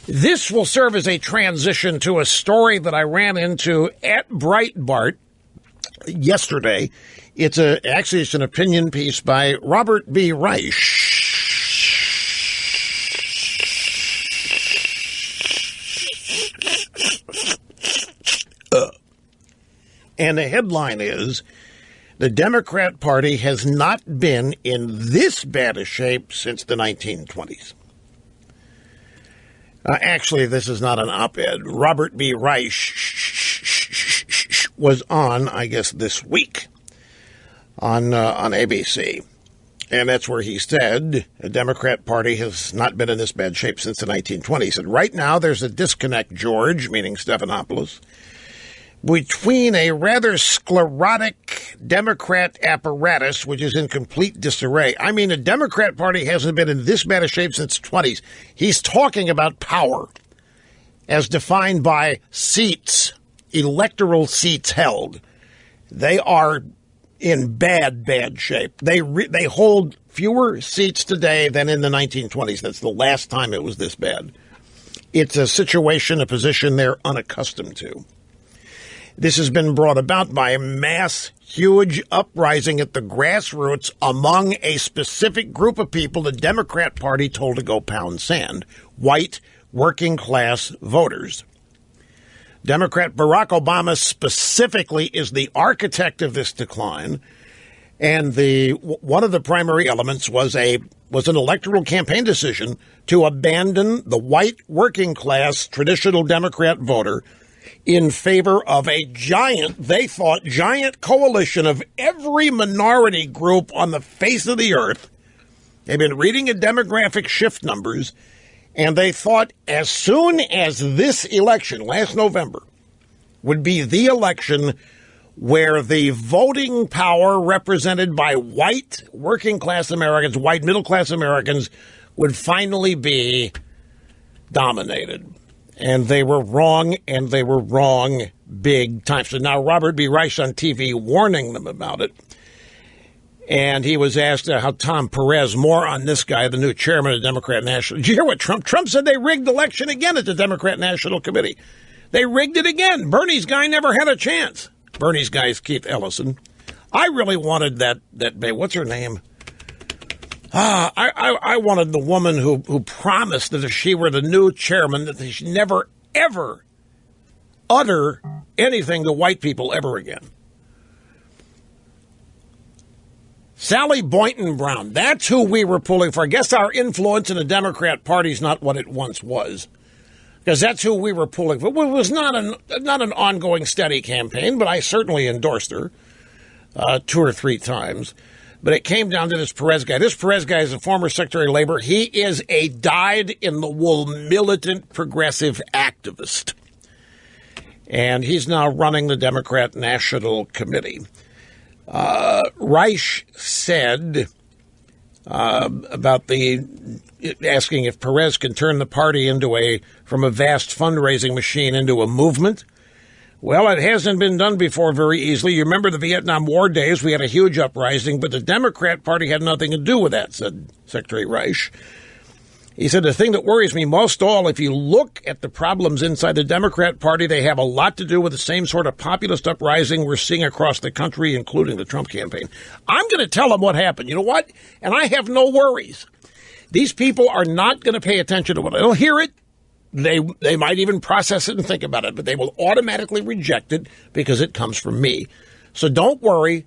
This will serve as a transition to a story that I ran into at Breitbart yesterday. It's an opinion piece by Robert B. Reichhhh. And the headline is, the Democrat Party has not been in this bad a shape since the 1920s. Actually, this is not an op-ed. Robert B. Reichhhh was on, I guess, this week on ABC. And that's where he said the Democrat Party has not been in this bad shape since the 1920s. And right now there's a disconnect, George, meaning Stephanopoulos, between a rather sclerotic Democrat apparatus, which is in complete disarray. I mean, the Democrat Party hasn't been in this bad a shape since the 20s. He's talking about power as defined by seats, electoral seats held. They are in bad shape. They hold fewer seats today than in the 1920s. That's the last time it was this bad. It's a situation, a position they're unaccustomed to. This has been brought about by a mass, huge uprising at the grassroots among a specific group of people the Democrat Party told to go pound sand, white, working-class voters. Democrat Barack Obama specifically is the architect of this decline, and one of the primary elements was an electoral campaign decision to abandon the white, working-class, traditional Democrat voter in favor of a giant coalition of every minority group on the face of the earth. They've been reading the demographic shift numbers, and they thought as soon as this election, last November, would be the election where the voting power represented by white working-class Americans, white middle-class Americans, would finally be dominated. And they were wrong, and they were wrong big time. So now Robert B. Reichhhh on TV warning them about it. And he was asked how Tom Perez, more on this guy, the new chairman of the Democrat National. Did you hear what Trump said? They rigged the election again at the Democrat National Committee. They rigged it again. Bernie's guy never had a chance. Bernie's guy is Keith Ellison. I really wanted that what's her name? I wanted the woman who promised that if she were the new chairman, that she'd never, ever utter anything to white people ever again. Sally Boynton Brown, that's who we were pulling for. I guess our influence in the Democrat Party is not what it once was, because that's who we were pulling for. It was not an ongoing steady campaign, but I certainly endorsed her 2 or 3 times. But it came down to this Perez guy. This Perez guy is a former Secretary of Labor. He is a dyed-in-the-wool militant progressive activist. And he's now running the Democrat National Committee. Reichhhh said about asking if Perez can turn the party from a vast fundraising machine into a movement. Well, it hasn't been done before very easily. You remember the Vietnam War days, we had a huge uprising, but the Democrat Party had nothing to do with that, said Secretary Reichhhh. He said, the thing that worries me most of all, if you look at the problems inside the Democrat Party, they have a lot to do with the same sort of populist uprising we're seeing across the country, including the Trump campaign. I'm going to tell them what happened. You know what? And I have no worries. These people are not going to pay attention to it. They'll hear it. They might even process it and think about it, but they will automatically reject it because it comes from me. So don't worry.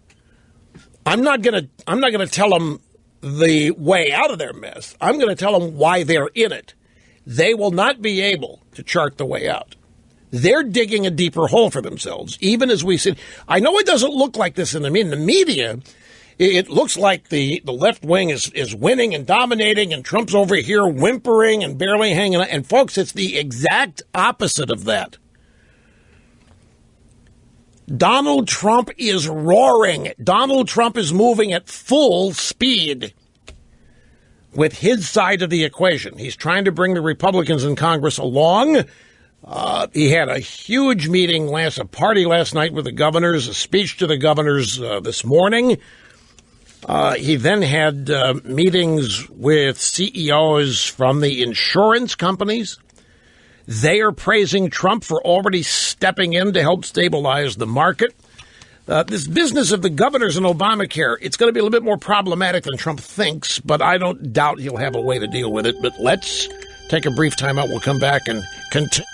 I'm not going to tell them the way out of their mess. I'm going to tell them why they're in it. They will not be able to chart the way out. They're digging a deeper hole for themselves, even as we see. I know it doesn't look like this in the media. It looks like the left wing is winning and dominating, and Trump's over here whimpering and barely hanging on. And, folks, it's the exact opposite of that. Donald Trump is roaring. Donald Trump is moving at full speed with his side of the equation. He's trying to bring the Republicans in Congress along. He had a huge meeting a party last night with the governors, a speech to the governors this morning. He then had meetings with CEOs from the insurance companies, They are praising Trump for already stepping in to help stabilize the market. This business of the governors and Obamacare, it's going to be a little bit more problematic than Trump thinks, but I don't doubt he'll have a way to deal with it. But let's take a brief time out. We'll come back and continue.